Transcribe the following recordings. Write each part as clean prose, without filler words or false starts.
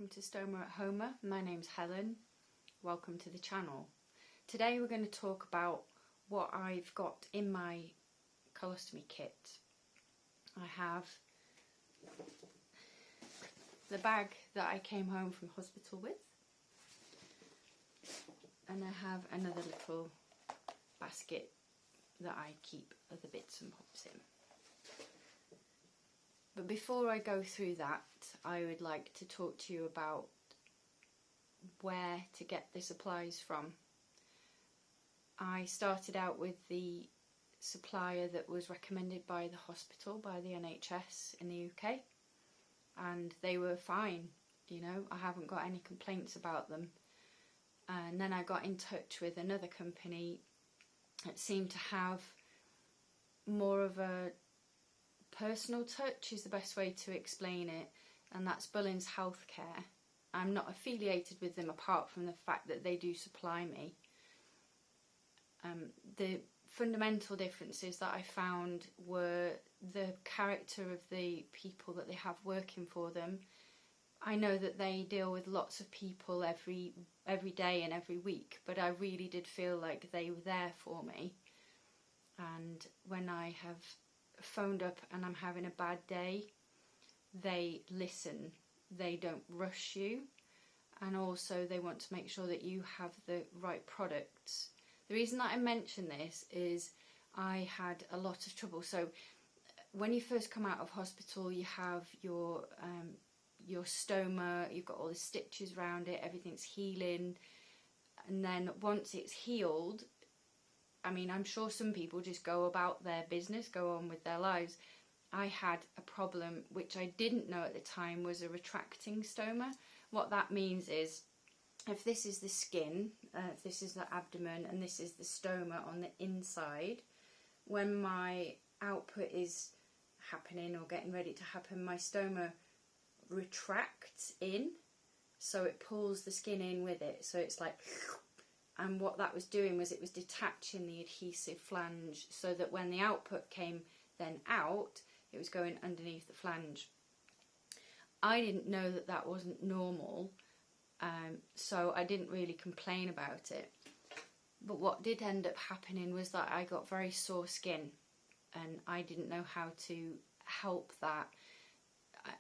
welcome to Stoma at Homa. My name's Helen. Welcome to the channel. Today we're going to talk about what I've got in my colostomy kit. I have the bag that I came home from hospital with, and I have another little basket that I keep other bits and bobs in. But before I go through that, I would like to talk to you about where to get the supplies from. I started out with the supplier that was recommended by the hospital, by the NHS in the UK, and they were fine, you know, I haven't got any complaints about them. And then I got in touch with another company that seemed to have more of a personal touch, is the best way to explain it, and that's Bullenshealthcare. I'm not affiliated with them apart from the fact that they do supply me. The fundamental differences that I found were the character of the people that they have working for them. I know that they deal with lots of people every day and every week, but I really did feel like they were there for me. And when I have phoned up and I'm having a bad day, they listen, they don't rush you, and also they want to make sure that you have the right products. The reason that I mention this is I had a lot of trouble. So when you first come out of hospital, you have your stoma, you've got all the stitches around it, everything's healing, and then once it's healed, I mean, I'm sure some people just go about their business, go on with their lives. I had a problem which I didn't know at the time was a retracting stoma. What that means is, if this is the skin, if this is the abdomen, and this is the stoma on the inside, when my output is happening or getting ready to happen, my stoma retracts in, so it pulls the skin in with it, so it's like, and what that was doing was it was detaching the adhesive flange, so that when the output came then out, it was going underneath the flange. I didn't know that that wasn't normal, so I didn't really complain about it. But what did end up happening was that I got very sore skin, and I didn't know how to help that.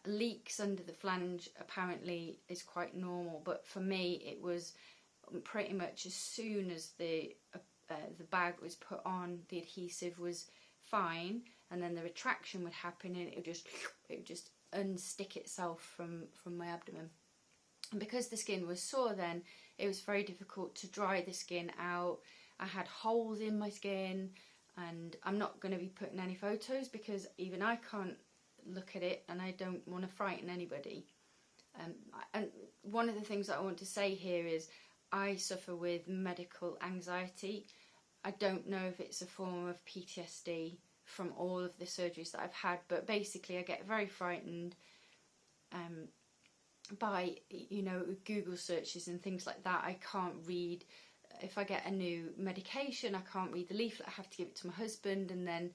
Leaks under the flange apparently is quite normal, but for me it was pretty much as soon as the bag was put on, the adhesive was fine, and then the retraction would happen and it would just unstick itself from my abdomen. And because the skin was sore then, it was very difficult to dry the skin out. I had holes in my skin, and I'm not going to be putting any photos because even I can't look at it, and I don't want to frighten anybody. And one of the things that I want to say here is I suffer with medical anxiety. I don't know if it's a form of PTSD from all of the surgeries that I've had, but basically I get very frightened by, you know, Google searches and things like that. I can't read, if I get a new medication, I can't read the leaflet, I have to give it to my husband, and then,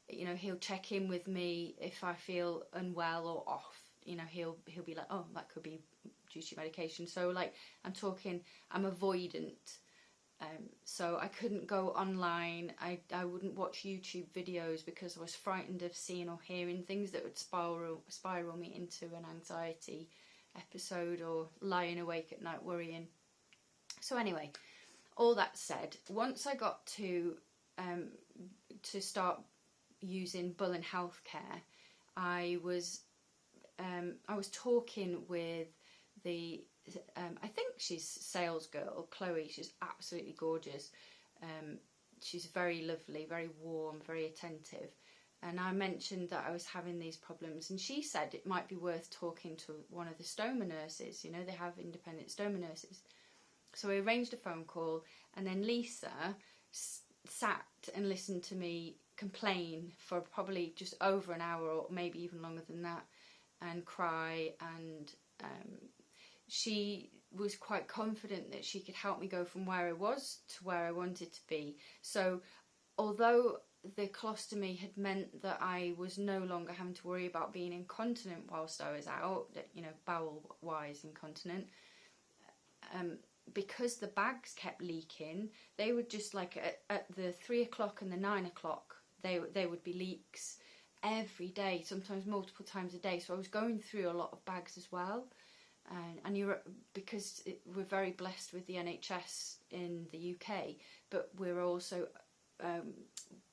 you know, he'll check in with me if I feel unwell or off. You know, he'll be like, oh, that could be due to medication. So like, I'm avoidant. So I couldn't go online, I wouldn't watch YouTube videos because I was frightened of seeing or hearing things that would spiral me into an anxiety episode or lying awake at night worrying. So anyway, all that said, once I got to start using Bullenshealthcare, I was talking with the I think she's sales girl, Chloe. She's absolutely gorgeous. She's very lovely, very warm, very attentive. And I mentioned that I was having these problems, and she said it might be worth talking to one of the stoma nurses. You know, they have independent stoma nurses. So we arranged a phone call, and then Lisa sat and listened to me complain for probably just over an hour, or maybe even longer than that, and cry, and she was quite confident that she could help me go from where I was to where I wanted to be. So although the colostomy had meant that I was no longer having to worry about being incontinent whilst I was out, you know, bowel-wise incontinent. Because the bags kept leaking, they would just like at the 3 o'clock and the 9 o'clock, they would be leaks every day, sometimes multiple times a day. So I was going through a lot of bags as well. And because we're very blessed with the NHS in the UK, but we're also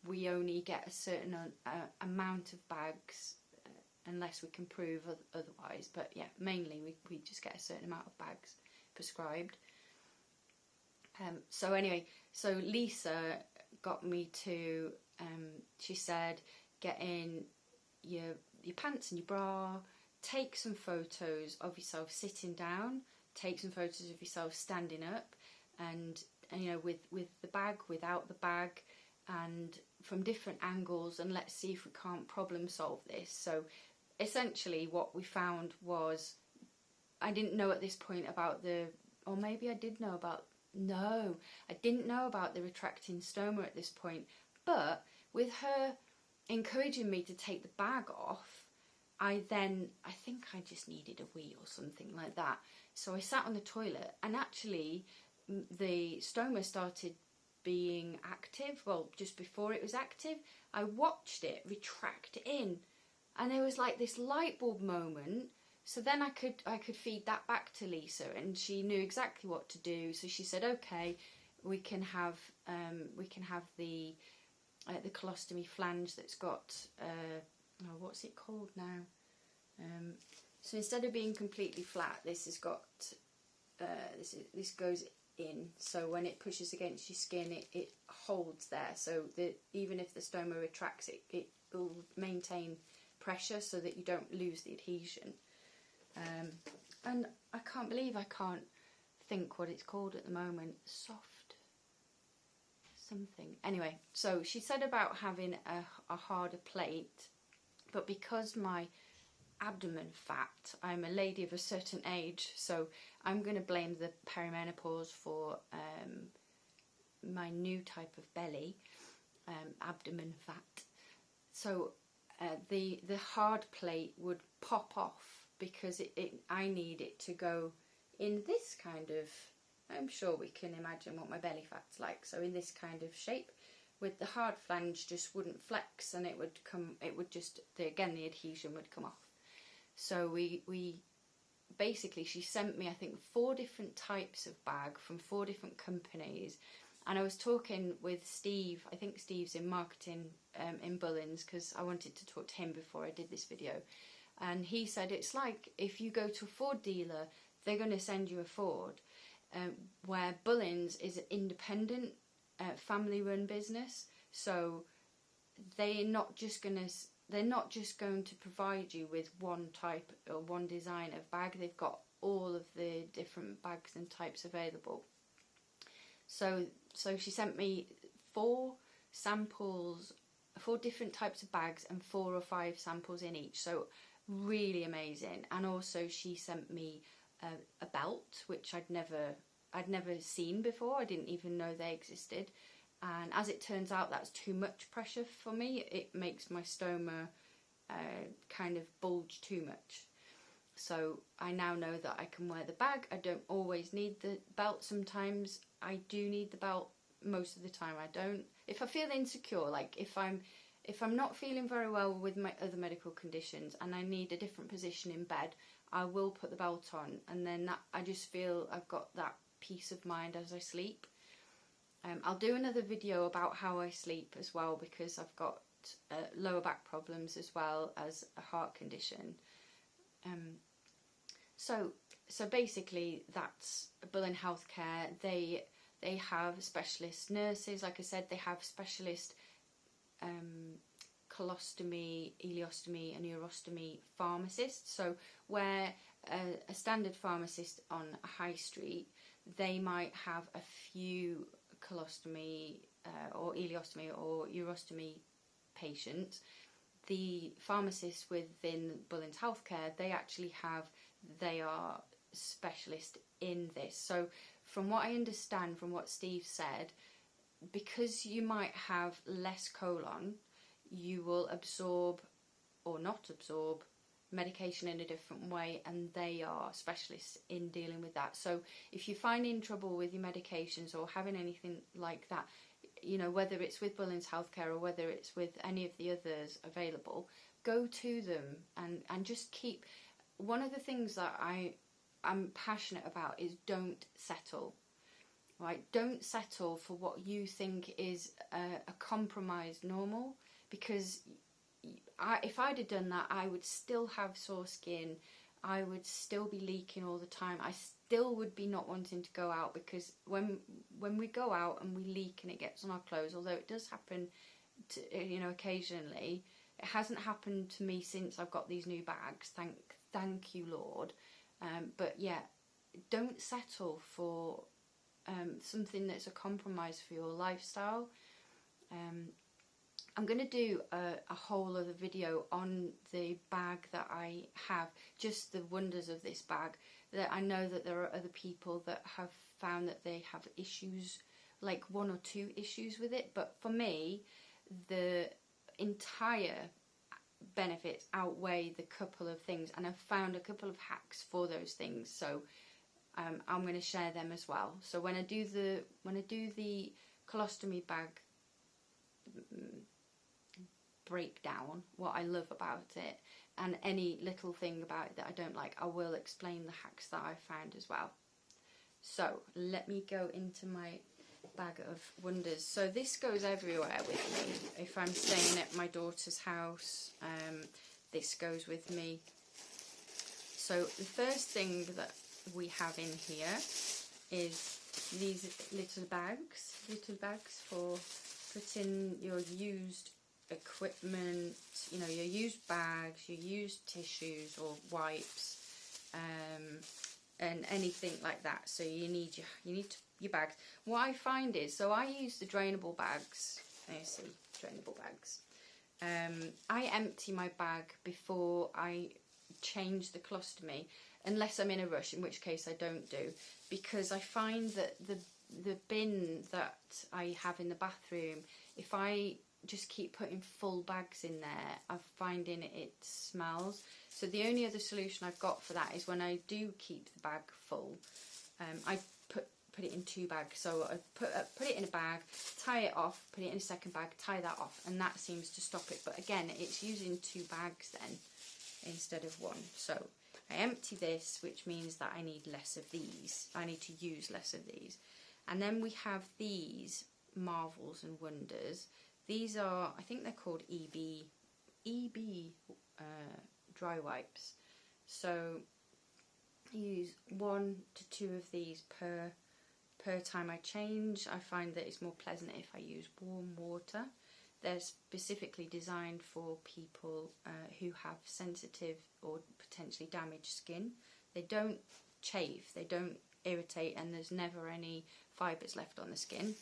we only get a certain amount of bags unless we can prove otherwise. But yeah, mainly we just get a certain amount of bags prescribed. So anyway, so Lisa got me to, she said, get in your pants and your bra, take some photos of yourself sitting down, take some photos of yourself standing up, and you know, with the bag, without the bag, and from different angles, and let's see if we can't problem solve this. So essentially what we found was, I didn't know at this point about or maybe I did know about, no, I didn't know about the retracting stoma at this point, but with her encouraging me to take the bag off, I think I just needed a wee or something like that. So I sat on the toilet, and actually the stoma started being active. Well, just before it was active, I watched it retract in, and there was like this light bulb moment. So then I could feed that back to Lisa, and she knew exactly what to do. So she said, okay, we can have the colostomy flange that's got what's it called now? So instead of being completely flat, this has got this goes in. So when it pushes against your skin, it holds there. So that even if the stoma retracts, it will maintain pressure so that you don't lose the adhesion. And I can't believe I can't think what it's called at the moment. Soft something. Anyway, so she said about having a harder plate, but because my abdomen fat, I'm a lady of a certain age, so I'm going to blame the perimenopause for my new type of belly, abdomen fat. So the hard plate would pop off, because I need it to go in this kind of, I'm sure we can imagine what my belly fat's like, so in this kind of shape. With the hard flange, just wouldn't flex, and it would just, again, the adhesion would come off. So we basically, she sent me, I think, 4 different types of bag from 4 different companies. And I was talking with Steve, I think Steve's in marketing in Bullens, because I wanted to talk to him before I did this video. And he said it's like if you go to a Ford dealer, they're going to send you a Ford, where Bullens is an independent family-run business. So they're not just going to provide you with one type or one design of bag. They've got all of the different bags and types available. So she sent me 4 samples, 4 different types of bags, and 4 or 5 samples in each. So really amazing. And also she sent me a belt, which I'd never seen before. I didn't even know they existed. And as it turns out, that's too much pressure for me. It makes my stoma kind of bulge too much. So I now know that I can wear the bag. I don't always need the belt. Sometimes I do need the belt. Most of the time I don't. If I feel insecure, like if I'm not feeling very well with my other medical conditions and I need a different position in bed, I will put the belt on, and then I just feel I've got that peace of mind as I sleep. I'll do another video about how I sleep as well, because I've got lower back problems as well as a heart condition. So basically that's Bullen Healthcare. They have specialist nurses, like I said. They have specialist colostomy, ileostomy and urostomy pharmacists. So where a standard pharmacist on a high street, they might have a few colostomy or ileostomy or urostomy patients, the pharmacists within Bullens Healthcare, they are specialist in this. So from what I understand, from what Steve said, because you might have less colon, you will absorb or not absorb medication in a different way, and they are specialists in dealing with that. So if you're finding trouble with your medications or having anything like that, you know, whether it's with Bullens Healthcare or whether it's with any of the others available, go to them and just keep. One of the things that I'm passionate about is don't settle. Right, don't settle for what you think is a compromised normal, because if I'd have done that, I would still have sore skin, I would still be leaking all the time, I still would be not wanting to go out, because when we go out and we leak and it gets on our clothes, although it does happen to, you know, occasionally, it hasn't happened to me since I've got these new bags, thank you Lord. But yeah, don't settle for something that's a compromise for your lifestyle. I'm going to do a whole other video on the bag that I have, just the wonders of this bag. That I know that there are other people that have found that they have issues, like 1 or 2 issues with it, but for me the entire benefits outweigh the couple of things, and I've found a couple of hacks for those things, so I'm going to share them as well. So when I do the colostomy bag breakdown, what I love about it, and any little thing about it that I don't like, I will explain the hacks that I've found as well. So let me go into my bag of wonders. So this goes everywhere with me. If I'm staying at my daughter's house, this goes with me. So the first thing that we have in here is these little bags for putting your used equipment, you know, your used bags, your used tissues or wipes, and anything like that. So you need your bags. What I find is, so I use the drainable bags. There you see, drainable bags. I empty my bag before I change the colostomy, unless I'm in a rush, in which case I don't do, because I find that the bin that I have in the bathroom, if I just keep putting full bags in there, I'm finding it smells. So the only other solution I've got for that is when I do keep the bag full, I put it in 2 bags. So I put it in a bag, tie it off, put it in a second bag, tie that off, and that seems to stop it. But again, it's using 2 bags then instead of 1. So I empty this, which means that I need less of these. I need to use less of these. And then we have these marvels and wonders. These are, I think they're called EB dry wipes. So I use 1 to 2 of these per time I change. I find that it's more pleasant if I use warm water. They're specifically designed for people who have sensitive or potentially damaged skin. They don't chafe, they don't irritate, and there's never any fibres left on the skin.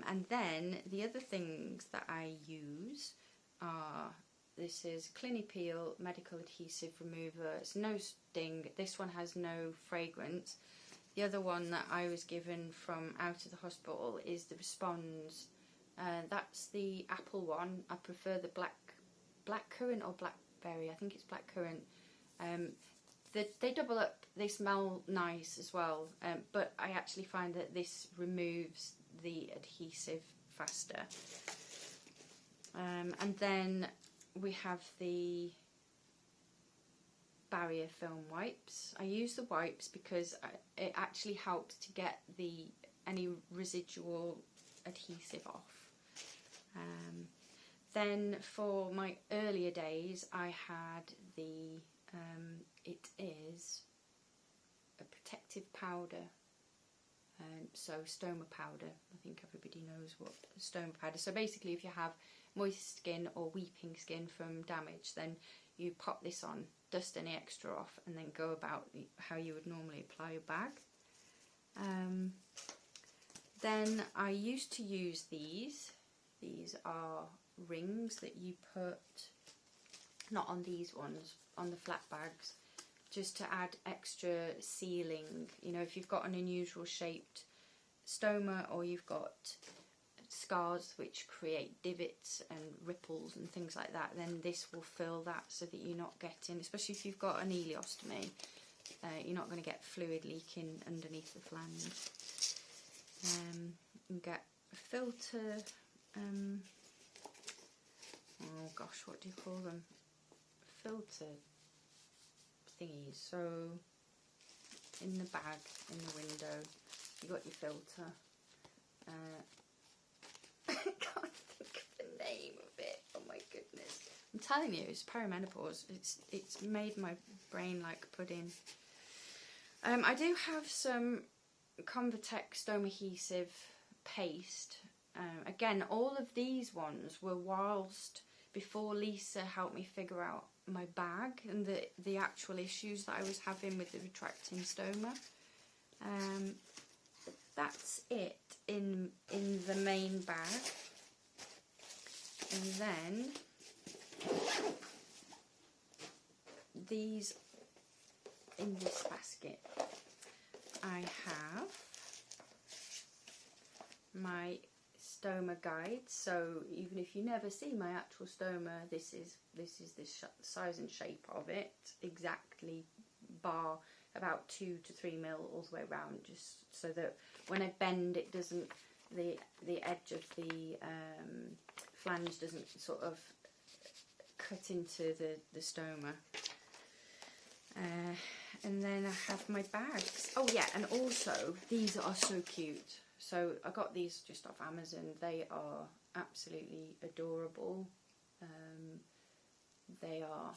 And then the other things that I use are, this is Clini-Peel Medical Adhesive Remover. It's no sting. This one has no fragrance. The other one that I was given from out of the hospital is the Responds. That's the apple one. I prefer the black currant or blackberry. I think it's black currant. They double up. They smell nice as well. But I actually find that this removes the adhesive faster. And then we have the barrier film wipes. I use the wipes because it actually helps to get any residual adhesive off. Then for my earlier days, I had the it is a protective powder. So Stoma powder. I think everybody knows what Stoma powder. So basically, if you have moist skin or weeping skin from damage, then you pop this on, dust any extra off, and then go about how you would normally apply a bag. Then I used to use these. These are rings that you put, not on these ones, on the flat bags, just to add extra sealing. You know, if you've got an unusual shaped stoma, or you've got scars which create divots and ripples and things like that, then this will fill that so that you're not getting, especially if you've got an ileostomy, you're not going to get fluid leaking underneath the flange. You get a filter, oh gosh, what do you call them? Filter thingies. So in the bag, in the window, you got your filter. I can't think of the name of it. Oh my goodness! I'm telling you, it's perimenopause. It's made my brain like pudding. I do have some Convatec Stoma adhesive paste. Again, all of these ones were whilst before Lisa helped me figure out my bag and the actual issues that I was having with the retracting stoma. That's it in the main bag. And then these in this basket, I have my stoma guide. So even if you never see my actual stoma, this is the size and shape of it, exactly, bar about 2 to 3 mil all the way around, just so that when I bend, it doesn't, the edge of the flange doesn't sort of cut into the stoma. And then I have my bags. Oh yeah, and also these are so cute. So I got these just off Amazon. They are absolutely adorable. They are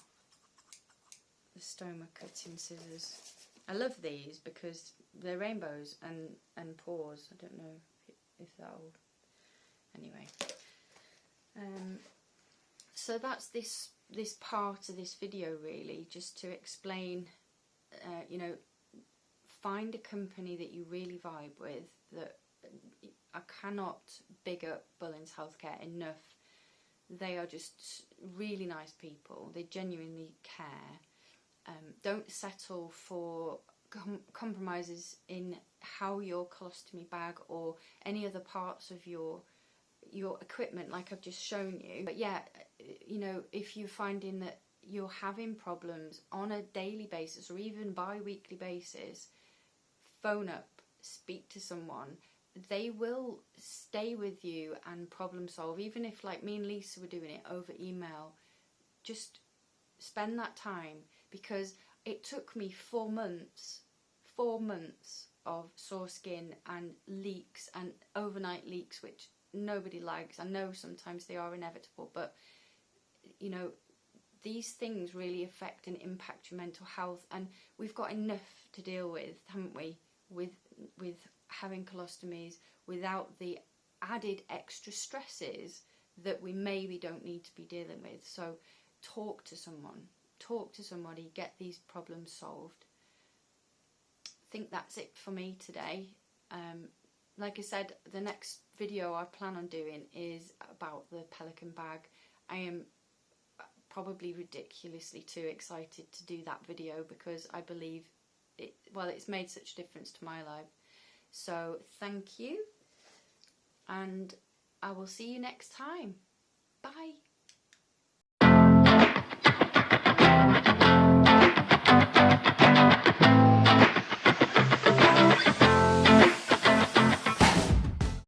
the stoma cutting scissors. I love these because they're rainbows and paws. I don't know if that'll... Anyway. So that's this part of this video really, just to explain, you know, find a company that you really vibe with. That I cannot big up Bullens Healthcare enough. They are just really nice people. They genuinely care. Don't settle for compromises in how your colostomy bag or any other parts of your equipment, like I've just shown you. But yeah, you know, if you're finding that you're having problems on a daily basis or even bi-weekly basis, phone up, speak to someone. They will stay with you and problem solve. Even if, like me and Lisa were doing it over email, just spend that time, because it took me 4 months of sore skin and leaks and overnight leaks, which nobody likes. I know sometimes they are inevitable, but you know, these things really affect and impact your mental health, and we've got enough to deal with, haven't we, with having colostomies, without the added extra stresses that we maybe don't need to be dealing with. So talk to someone, talk to somebody, get these problems solved. I think that's it for me today. Like I said, the next video I plan on doing is about the Pelican bag. I am probably ridiculously too excited to do that video because I believe it's made such a difference to my life. So thank you, and I will see you next time. Bye.